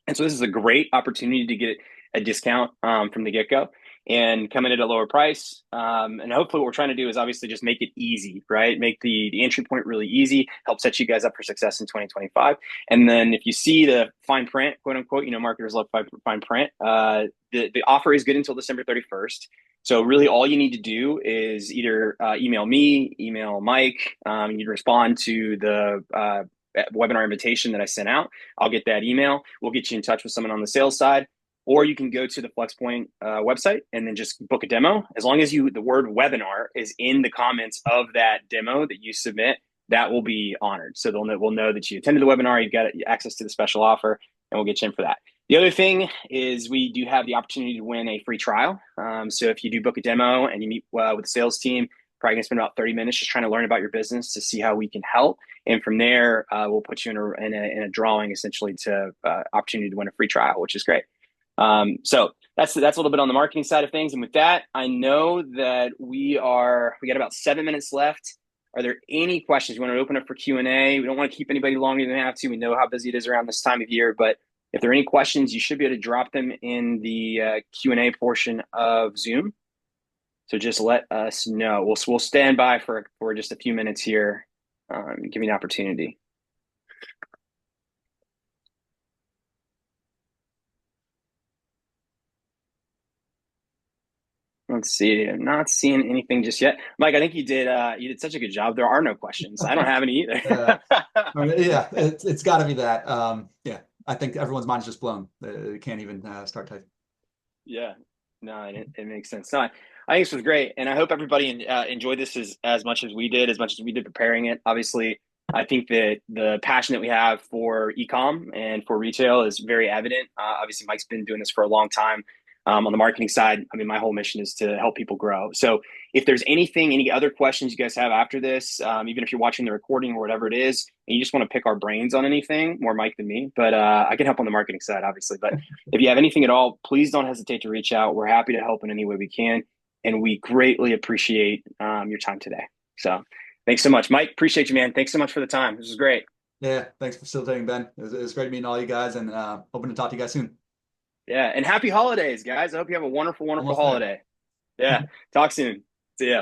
Speaker 1: And so this is a great opportunity to get a discount from the get go and come in at a lower price. And hopefully, what we're trying to do is obviously just make it easy, right? Make the entry point really easy, help set you guys up for success in 2025. And then if you see the fine print, quote unquote, marketers love fine print. The offer is good until December 31st. So really, all you need to do is either email me, email Mike. You'd respond to the webinar invitation that I sent out. I'll get that email. We'll get you in touch with someone on the sales side, or you can go to the Flxpoint website and then just book a demo. As long as the word webinar is in the comments of that demo that you submit, that will be honored. So we'll know that you attended the webinar, you've got access to the special offer, and we'll get you in for that. The other thing is we do have the opportunity to win a free trial. So if you do book a demo and you meet with the sales team, probably gonna spend about 30 minutes just trying to learn about your business to see how we can help. And from there, we'll put you in a drawing essentially to opportunity to win a free trial, which is great. So that's a little bit on the marketing side of things. And with that, I know that we got about 7 minutes left. Are there any questions? We want to open up for Q&A. We don't want to keep anybody longer than we have to. We know how busy it is around this time of year, but if there are any questions, you should be able to drop them in the Q&A portion of Zoom. So just let us know. We'll stand by for just a few minutes here, give you an opportunity. Let's see. I'm not seeing anything just yet. Mike, I think you did such a good job. There are no questions. I don't have any either.
Speaker 2: Yeah, it's got to be that. Yeah, I think everyone's mind is just blown. They can't even start typing.
Speaker 1: Yeah, no, it makes sense. No, I think this was great, and I hope everybody enjoyed this as much as we did preparing it. Obviously, I think that the passion that we have for e-com and for retail is very evident. Obviously, Mike's been doing this for a long time. On the marketing side, I mean, my whole mission is to help people grow. So if there's any other questions you guys have after this, even if you're watching the recording or whatever it is, and you just want to pick our brains on anything, more Mike than me, but I can help on the marketing side, obviously. But if you have anything at all, please don't hesitate to reach out. We're happy to help in any way we can. And we greatly appreciate your time today. So thanks so much, Mike. Appreciate you, man. Thanks so much for the time. This was great.
Speaker 2: Yeah, thanks for facilitating, Ben. It was great meeting all you guys, and hoping to talk to you guys soon.
Speaker 1: Yeah, and happy holidays, guys. I hope you have a wonderful, wonderful
Speaker 2: Almost there.
Speaker 1: holiday. Yeah, talk soon. See ya.